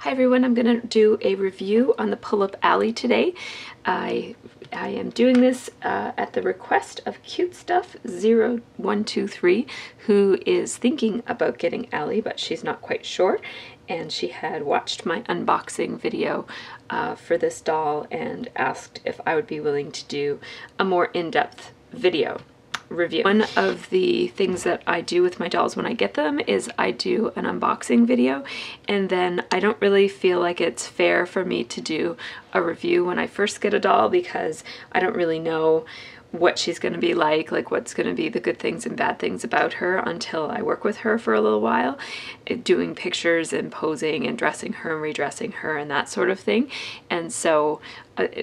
Hi everyone, I'm going to do a review on the Pullip Alley today. I am doing this at the request of Cute Stuff 0123, who is thinking about getting Alley, but she's not quite sure. And she had watched my unboxing video for this doll and asked if I would be willing to do a more in-depth video review. One of the things that I do with my dolls when I get them is I do an unboxing video, and then I don't really feel like it's fair for me to do a review when I first get a doll because I don't really know what she's going to be like what's going to be the good things and bad things about her until I work with her for a little while, doing pictures and posing and dressing her and redressing her and that sort of thing. And so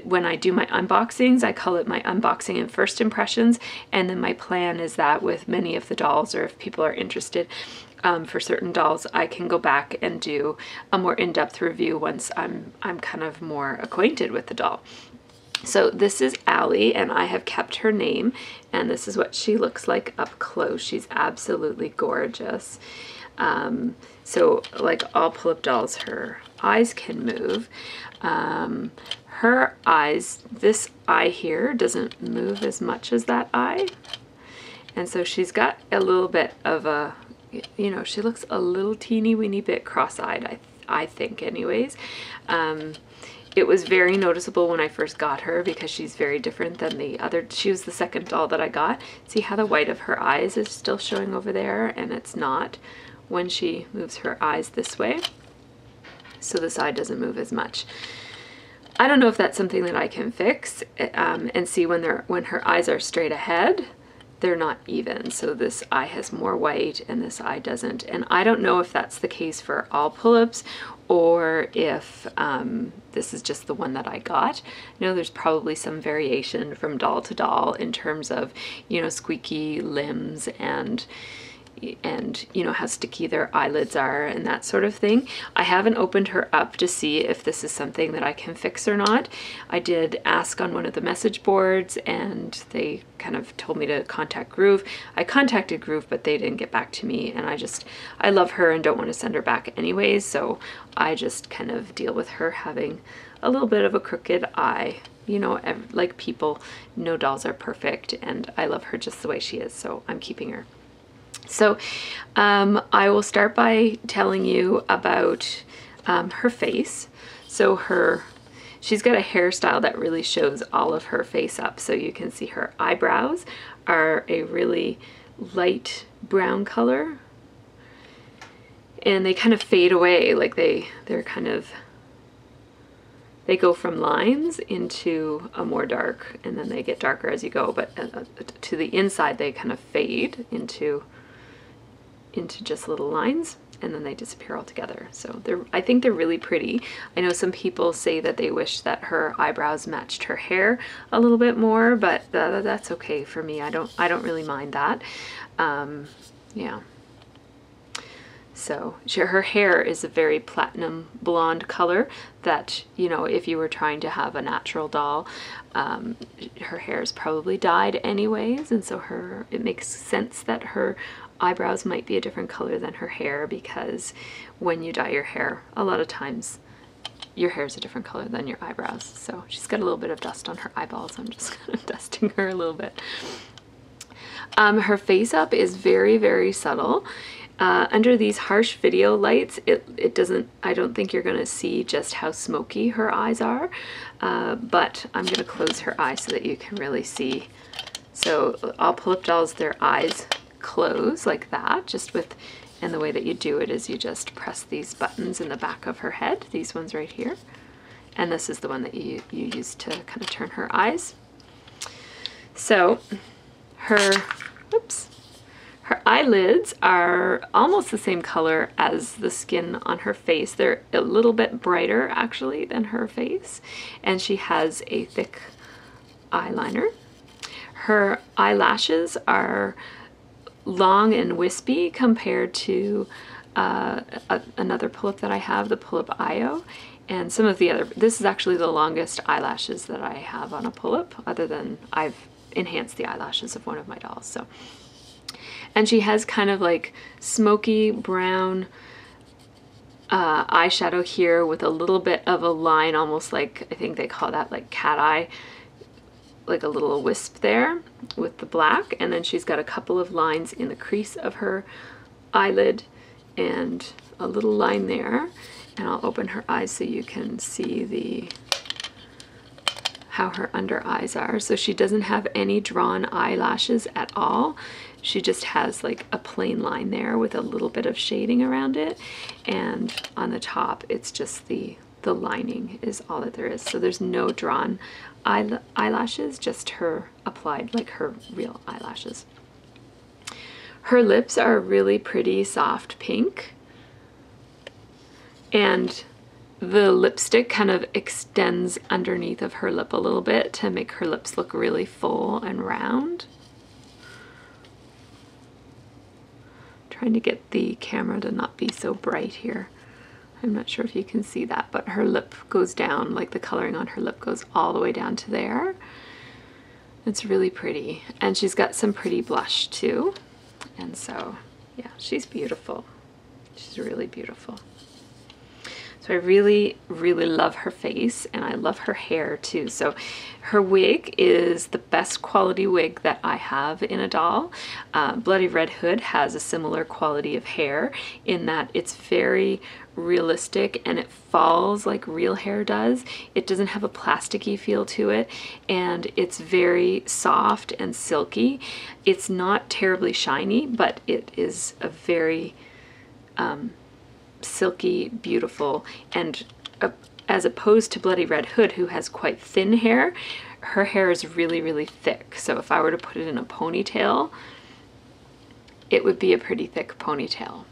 when I do my unboxings, I call it my unboxing and first impressions, and then my plan is that with many of the dolls, or if people are interested, for certain dolls, I can go back and do a more in-depth review once I'm kind of more acquainted with the doll. So this is Allie, and I have kept her name, and this is what she looks like up close. She's absolutely gorgeous. So like all Pullip dolls, her eyes can move. Her eyes, this eye here doesn't move as much as that eye. And so she's got a little bit of a, you know, she looks a little teeny weeny bit cross-eyed, I think anyways. It was very noticeable when I first got her because she's very different than the other. She was the second doll that I got. See how the white of her eyes is still showing over there, and it's not when she moves her eyes this way. So the side doesn't move as much. I don't know if that's something that I can fix, and see when her eyes are straight ahead, they're not even. So this eye has more white and this eye doesn't. And I don't know if that's the case for all Pullips or if this is just the one that I got. I know there's probably some variation from doll to doll in terms of, you know, squeaky limbs and you know how sticky their eyelids are and that sort of thing. I haven't opened her up to see if this is something that I can fix or not. I did ask on one of the message boards and they kind of told me to contact Groove. I contacted Groove, but they didn't get back to me, and I love her and don't want to send her back anyways, so I just kind of deal with her having a little bit of a crooked eye. You know, like people, no dolls are perfect, and I love her just the way she is, so I'm keeping her. So I will start by telling you about her face. So she's got a hairstyle that really shows all of her face up. So you can see her eyebrows are a really light brown color, and they kind of fade away, like they're kind of, they go from lines into a more dark, and then they get darker as you go, but to the inside they kind of fade into just little lines, and then they disappear altogether. So I think they're really pretty. I know some people say that they wish that her eyebrows matched her hair a little bit more, but that's okay for me. I don't really mind that. Yeah. So her hair is a very platinum blonde color that, you know, if you were trying to have a natural doll, her hair is probably dyed anyways, and so it makes sense that her eyebrows might be a different color than her hair, because when you dye your hair, a lot of times your hair is a different color than your eyebrows. So she's got a little bit of dust on her eyeballs. I'm just kind of dusting her a little bit. Her face up is very, very subtle. Under these harsh video lights, I don't think you're going to see just how smoky her eyes are, but I'm going to close her eyes so that you can really see. So all Pullip dolls, their eyes close like that, and the way that you do it is you just press these buttons in the back of her head, these ones right here, and this is the one that you use to kind of turn her eyes. So her eyelids are almost the same color as the skin on her face. They're a little bit brighter actually than her face, and she has a thick eyeliner. Her eyelashes are long and wispy compared to another Pullip that I have, the Pullip Io, and some of the other. This is actually the longest eyelashes that I have on a Pullip, other than I've enhanced the eyelashes of one of my dolls. So, and she has kind of like smoky brown eyeshadow here with a little bit of a line, almost like, I think they call that like cat eye, like a little wisp there with the black. And then she's got a couple of lines in the crease of her eyelid and a little line there. And I'll open her eyes so you can see how her under eyes are. So she doesn't have any drawn eyelashes at all. She just has like a plain line there with a little bit of shading around it. And on the top, it's just the lining is all that there is. So there's no drawn eyelashes, just her applied, like her real eyelashes. Her lips are a really pretty soft pink. And the lipstick kind of extends underneath of her lip a little bit to make her lips look really full and round. Trying to get the camera to not be so bright here. I'm not sure if you can see that, but her lip goes down, like the coloring on her lip goes all the way down to there. It's really pretty. And she's got some pretty blush too. And so, yeah, she's beautiful. She's really beautiful. So I really, really love her face, and I love her hair too. So her wig is the best quality wig that I have in a doll. Bloody Red Hood has a similar quality of hair in that it's very realistic and it falls like real hair does. It doesn't have a plasticky feel to it, and it's very soft and silky. It's not terribly shiny, but it is a very silky, beautiful, and as opposed to Bloody Red Hood, who has quite thin hair, her hair is really, really thick. So if I were to put it in a ponytail, it would be a pretty thick ponytail.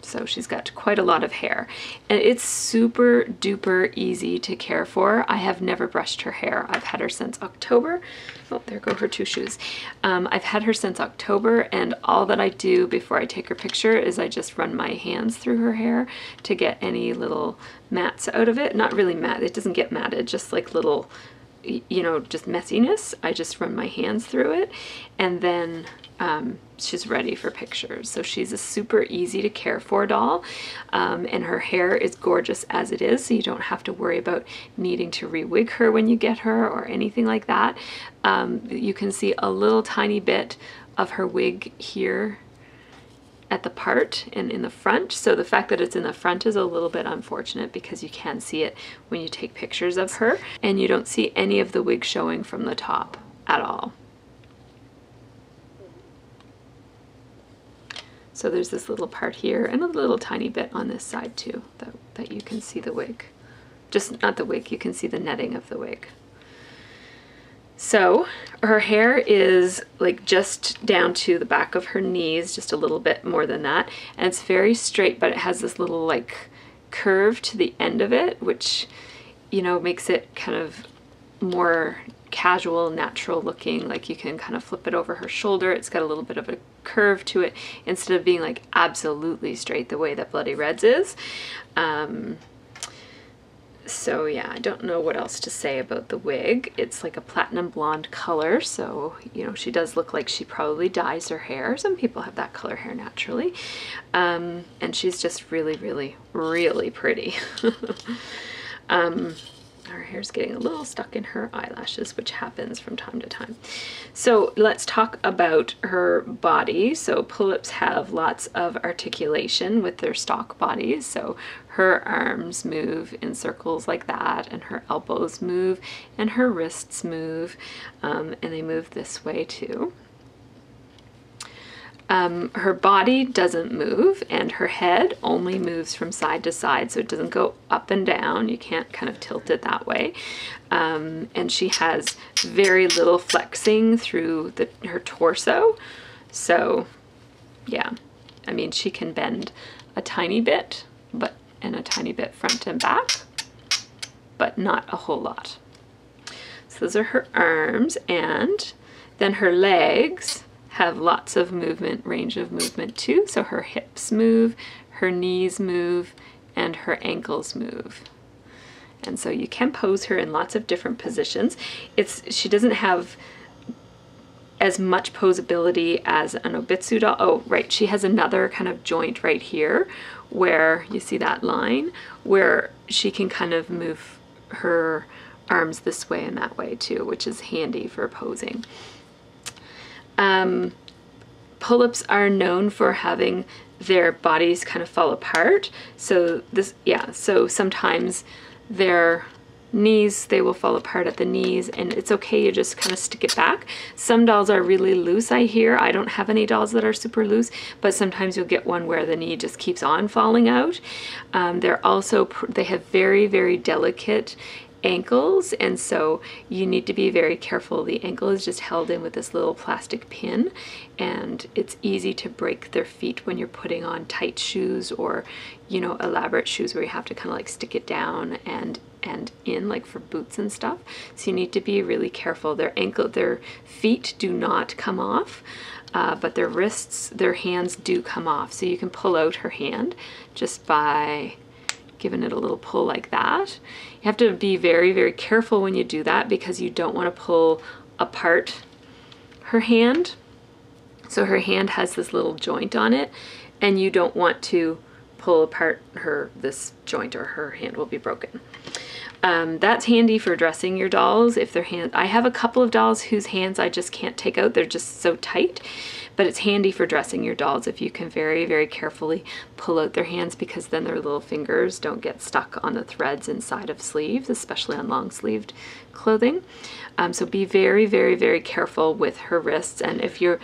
So she's got quite a lot of hair, and it's super duper easy to care for. I have never brushed her hair. I've had her since October. Oh, there go her two shoes. I've had her since October, and all that I do before I take her picture is I just run my hands through her hair to get any little mats out of it. Not really matte, it doesn't get matted, just like little, you know, just messiness. I just run my hands through it, and then she's ready for pictures. So she's a super easy to care for doll, and her hair is gorgeous as it is, so you don't have to worry about needing to re-wig her when you get her or anything like that. You can see a little tiny bit of her wig here at the part and in the front. So the fact that it's in the front is a little bit unfortunate because you can see it when you take pictures of her, and you don't see any of the wig showing from the top at all. So there's this little part here and a little tiny bit on this side too, that you can see the wig. Just not the wig, you can see the netting of the wig. So her hair is like just down to the back of her knees, just a little bit more than that. And it's very straight, but it has this little like curve to the end of it, which, you know, makes it kind of more casual, natural looking. Like you can kind of flip it over her shoulder. It's got a little bit of a curve to it instead of being like absolutely straight the way that Bloody Red's is. So yeah, I don't know what else to say about the wig. It's like a platinum blonde color, so you know, she does look like she probably dyes her hair. Some people have that color hair naturally. And she's just really, really, really pretty. Her hair's getting a little stuck in her eyelashes, which happens from time to time. So let's talk about her body. So Pullips have lots of articulation with their stock bodies. So her arms move in circles like that, and her elbows move, and her wrists move, and they move this way too. Her body doesn't move, and her head only moves from side to side, so it doesn't go up and down. You can't kind of tilt it that way. And she has very little flexing through her torso. So yeah, I mean, she can bend a tiny bit, and a tiny bit front and back, but not a whole lot. So those are her arms, and then her legs have lots of movement, range of movement too. So her hips move, her knees move, and her ankles move. And so you can pose her in lots of different positions. She doesn't have as much posability as an Obitsu doll. Oh, right, she has another kind of joint right here where you see that line where she can kind of move her arms this way and that way too, which is handy for posing. Pull-ups are known for having their bodies kind of fall apart. So this, yeah, so sometimes their knees, they will fall apart at the knees, and it's okay, you just kind of stick it back. Some dolls are really loose, I hear. I don't have any dolls that are super loose, but sometimes you'll get one where the knee just keeps on falling out. They have very, very delicate ankles, and so you need to be very careful. The ankle is just held in with this little plastic pin, and it's easy to break their feet when you're putting on tight shoes or, you know, elaborate shoes where you have to kind of like stick it down and in, like for boots and stuff. So you need to be really careful. Their feet do not come off, but their wrists, their hands do come off. So you can pull out her hand just by giving it a little pull like that. You have to be very, very careful when you do that because you don't want to pull apart her hand. So her hand has this little joint on it, and you don't want to pull apart this joint or her hand will be broken. That's handy for dressing your dolls if their hands. I have a couple of dolls whose hands I just can't take out. They're just so tight. But it's handy for dressing your dolls if you can very, very carefully pull out their hands, because then their little fingers don't get stuck on the threads inside of sleeves, especially on long sleeved clothing. So be very, very, very careful with her wrists. And if you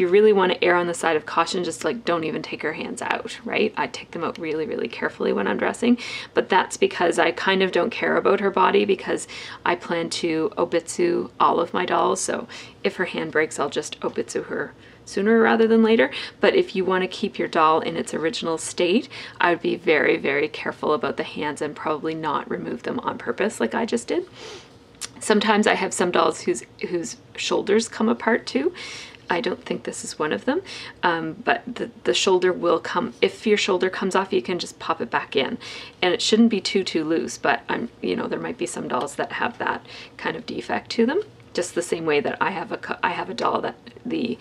really want to err on the side of caution, just like don't even take her hands out, right? I take them out really, really carefully when I'm dressing, but that's because I kind of don't care about her body, because I plan to obitsu all of my dolls. So if her hand breaks, I'll just obitsu her sooner rather than later. But if you want to keep your doll in its original state, I would be very, very careful about the hands and probably not remove them on purpose like I just did. Sometimes I have some dolls whose shoulders come apart too. I don't think this is one of them, but the shoulder will come. If your shoulder comes off, you can just pop it back in, and it shouldn't be too loose. But there might be some dolls that have that kind of defect to them. Just the same way that I have a doll that the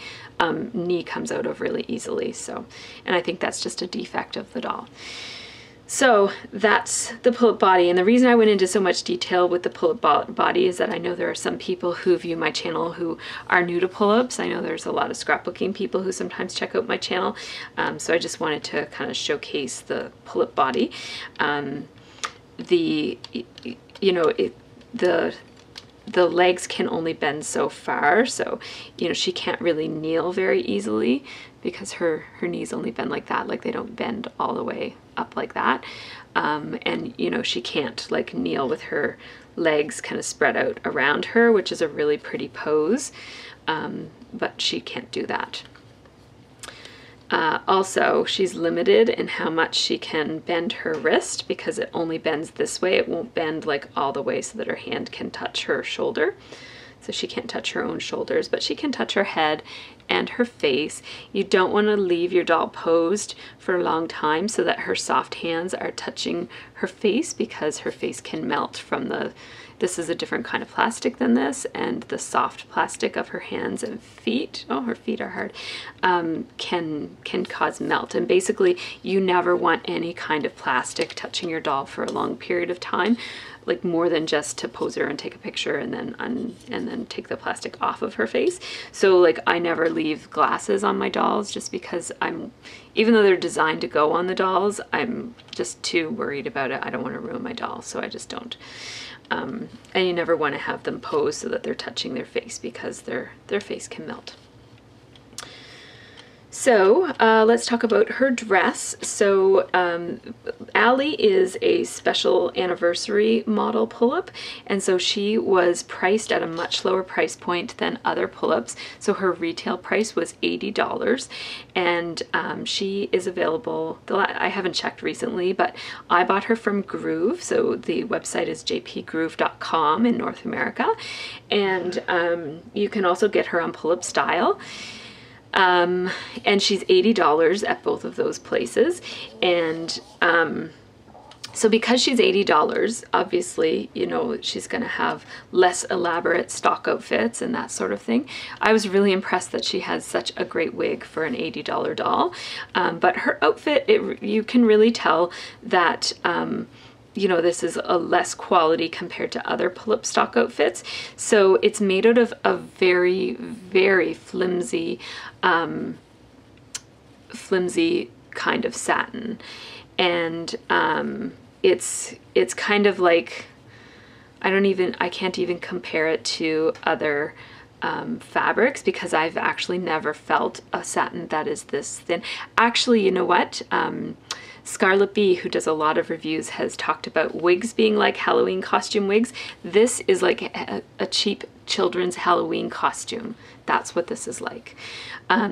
knee comes out of really easily. So, and I think that's just a defect of the doll. So that's the pull-up body, and the reason I went into so much detail with the pull-up body is that I know there are some people who view my channel who are new to pull-ups. I know there's a lot of scrapbooking people who sometimes check out my channel, so I just wanted to kind of showcase the pull-up body. The legs can only bend so far, so she can't really kneel very easily because her knees only bend like that, like they don't bend all the way up like that. And she can't like kneel with her legs kind of spread out around her, which is a really pretty pose, but she can't do that. Also, she's limited in how much she can bend her wrist because it only bends this way. It won't bend like all the way so that her hand can touch her shoulder. So she can't touch her own shoulders, but she can touch her head and her face. You don't want to leave your doll posed for a long time so that her soft hands are touching her face, because her face can melt from this is a different kind of plastic than this, and the soft plastic of her hands and feet, oh, her feet are hard, can cause melt. And basically, you never want any kind of plastic touching your doll for a long period of time, like more than just to pose her and take a picture and then take the plastic off of her face. So like I never leave glasses on my dolls, just because even though they're designed to go on the dolls, I'm just too worried about it. I don't want to ruin my doll, so I just don't. And you never want to have them pose so that they're touching their face, because their face can melt. So let's talk about her dress. So Allie is a special anniversary model pull-up, and so she was priced at a much lower price point than other pull-ups. So her retail price was $80, and she is available, I haven't checked recently, but I bought her from Groove. So the website is jpgroove.com in North America, and you can also get her on Pullip Style. And she's $80 at both of those places. And So because she's $80, obviously, you know, she's going to have less elaborate stock outfits and that sort of thing. I was really impressed that she has such a great wig for an $80 doll. But her outfit, you can really tell that, you know, this is a less quality compared to other Pullip stock outfits. So it's made out of a very, very flimsy, flimsy kind of satin. And it's kind of like, I can't even compare it to other fabrics, because I've actually never felt a satin that is this thin. Actually, you know what? Scarlet Bee, who does a lot of reviews, has talked about wigs being like Halloween costume wigs. This is like a cheap children's Halloween costume. That's what this is like.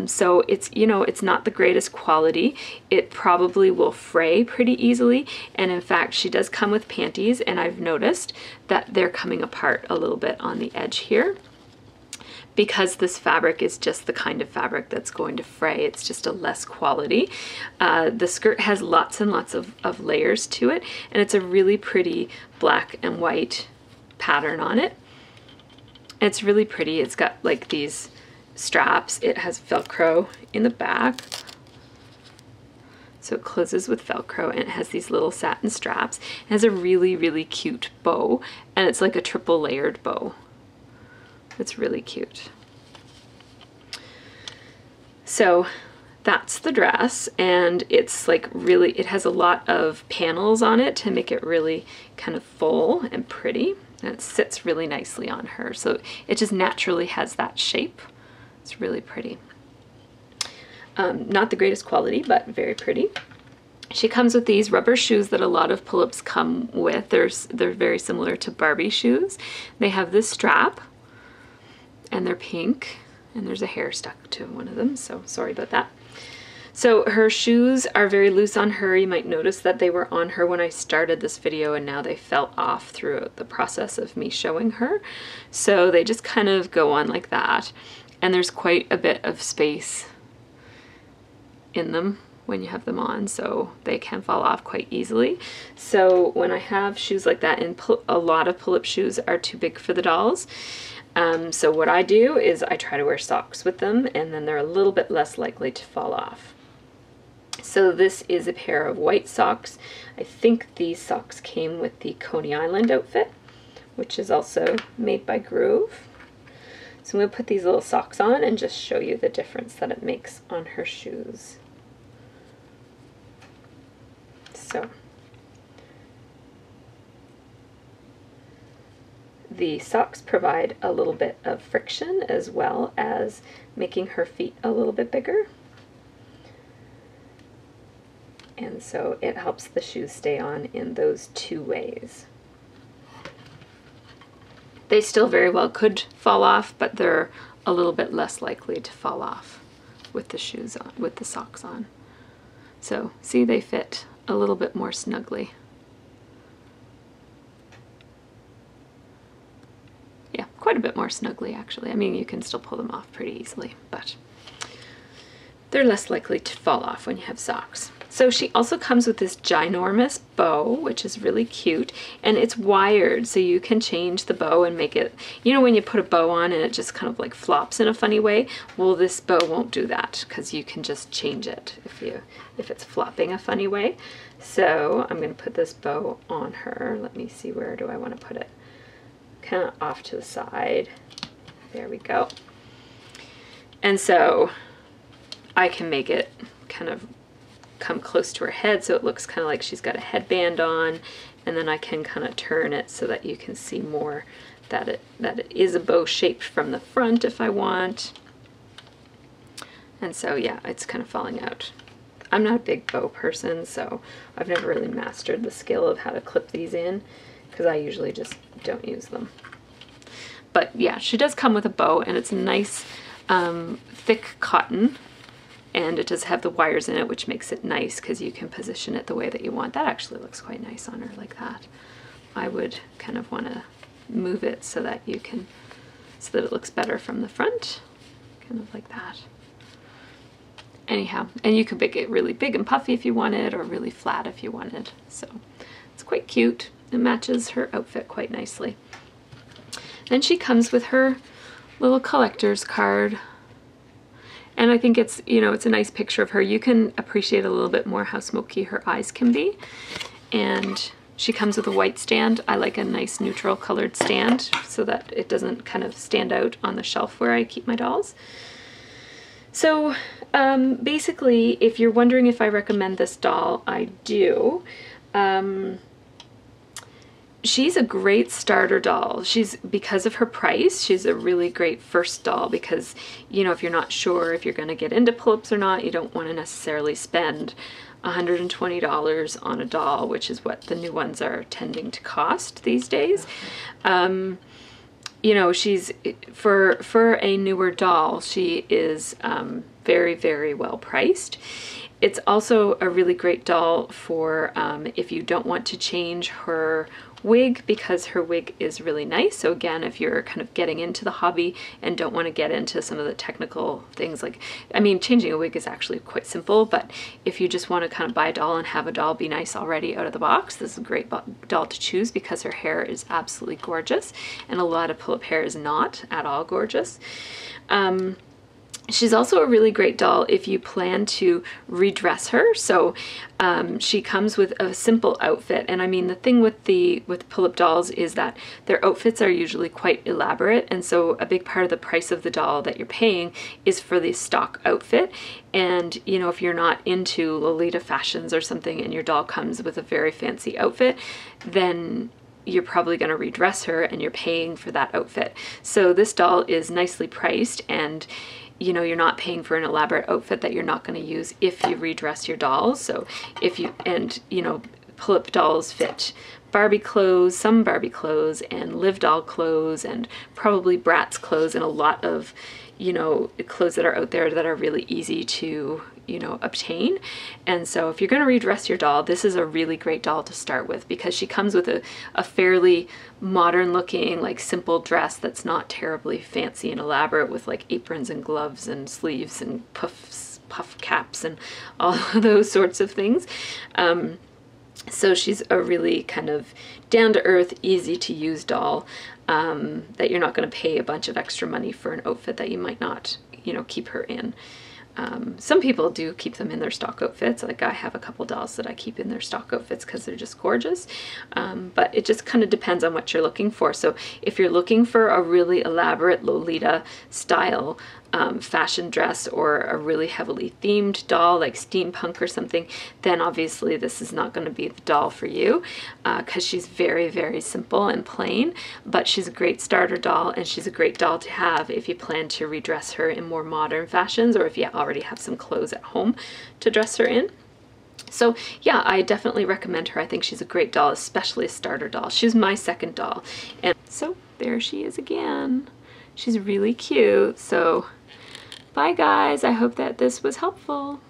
So it's, you know, it's not the greatest quality. It probably will fray pretty easily. And in fact, she does come with panties, and I've noticed that they're coming apart a little bit on the edge here, because this fabric is just the kind of fabric that's going to fray. It's just a less quality. The skirt has lots and lots of layers to it, and it's a really pretty black and white pattern on it. It's really pretty. It's got like these straps. It has Velcro in the back. So it closes with Velcro, and it has these little satin straps. It has a really, really cute bow, and it's like a triple layered bow. It's really cute. So that's the dress, and it's like really, it has a lot of panels on it to make it really kind of full and pretty, and it sits really nicely on her. So it just naturally has that shape. It's really pretty. Not the greatest quality, but very pretty. She comes with these rubber shoes that a lot of Pullips come with. They're very similar to Barbie shoes. They have this strap, and they're pink, and there's a hair stuck to one of them, so sorry about that. So her shoes are very loose on her. You might notice that they were on her when I started this video, and now they fell off throughout the process of me showing her. So they just kind of go on like that, and there's quite a bit of space in them when you have them on, so they can fall off quite easily. So when I have shoes like that, and a lot of Pullip shoes are too big for the dolls, so what I do is I try to wear socks with them, and then they're a little bit less likely to fall off. So this is a pair of white socks. I think these socks came with the Coney Island outfit, which is also made by Groove. So I'm going to put these little socks on and just show you the difference that it makes on her shoes. So the socks provide a little bit of friction, as well as making her feet a little bit bigger. And so it helps the shoes stay on in those two ways. They still very well could fall off, but they're a little bit less likely to fall off with the shoes on, with the socks on. So see, they fit a little bit more snugly. Yeah, quite a bit more snugly, actually. I mean, you can still pull them off pretty easily, but they're less likely to fall off when you have socks. So she also comes with this ginormous bow, which is really cute, and it's wired, so you can change the bow and make it, you know, when you put a bow on and it just kind of like flops in a funny way. Well, this bow won't do that, because you can just change it if it's flopping a funny way. So I'm going to put this bow on her. Let me see, where do I want to put it? Kind of off to the side. There we go. And so I can make it kind of come close to her head, so it looks kind of like she's got a headband on, and then I can kind of turn it so that you can see more that it is a bow shaped from the front if I want. And so yeah, it's kind of falling out. I'm not a big bow person, so I've never really mastered the skill of how to clip these in, because I usually just don't use them. But yeah, she does come with a bow, and it's nice thick cotton, and it does have the wires in it, which makes it nice because you can position it the way that you want. That actually looks quite nice on her like that. I would kind of want to move it so that you can, so that it looks better from the front, kind of like that. anyhow, and you could make it really big and puffy if you wanted, or really flat if you wanted. So it's quite cute. It matches her outfit quite nicely. Then she comes with her little collector's card. And I think it's, you know, it's a nice picture of her. You can appreciate a little bit more how smoky her eyes can be. And she comes with a white stand. I like a nice neutral colored stand so that it doesn't kind of stand out on the shelf where I keep my dolls. So basically, if you're wondering if I recommend this doll, I do. She's a great starter doll. Because of her price, she's a really great first doll because, you know, if you're not sure if you're going to get into pull-ups or not, you don't want to necessarily spend $120 on a doll, which is what the new ones are tending to cost these days. You know, she's, for a newer doll, she is very, very well priced. It's also a really great doll for if you don't want to change her wig, because her wig is really nice. So again, if you're kind of getting into the hobby and don't want to get into some of the technical things, like, I mean, changing a wig is actually quite simple, but if you just want to kind of buy a doll and have a doll be nice already out of the box, this is a great doll to choose because her hair is absolutely gorgeous, and a lot of pull-up hair is not at all gorgeous. She's also a really great doll if you plan to redress her. So she comes with a simple outfit, and I mean, the thing with pull-up dolls is that their outfits are usually quite elaborate, and so a big part of the price of the doll that you're paying is for the stock outfit. And you know, if you're not into Lolita fashions or something and your doll comes with a very fancy outfit, then you're probably going to redress her and you're paying for that outfit. So this doll is nicely priced, and you know, you're not paying for an elaborate outfit that you're not going to use if you redress your dolls. So if you, and you know, pull-up dolls fit Barbie clothes, some Barbie clothes, and Live doll clothes, and probably Bratz clothes, and a lot of, you know, clothes that are out there that are really easy to, you know, obtain. And so if you're going to redress your doll, this is a really great doll to start with because she comes with a fairly modern looking, like, simple dress that's not terribly fancy and elaborate with like aprons and gloves and sleeves and puff caps and all of those sorts of things. So she's a really kind of down-to-earth, easy-to-use doll that you're not going to pay a bunch of extra money for an outfit that you might not, you know, keep her in. Some people do keep them in their stock outfits. Like, I have a couple dolls that I keep in their stock outfits because they're just gorgeous. But it just kind of depends on what you're looking for. So if you're looking for a really elaborate Lolita style fashion dress, or a really heavily themed doll like steampunk or something, then obviously this is not going to be the doll for you because she's very, very simple and plain. But she's a great starter doll, and she's a great doll to have if you plan to redress her in more modern fashions, or if you already have some clothes at home to dress her in. So yeah, I definitely recommend her. I think she's a great doll, especially a starter doll. She's my second doll. And so there she is again. She's really cute. So bye guys, I hope that this was helpful.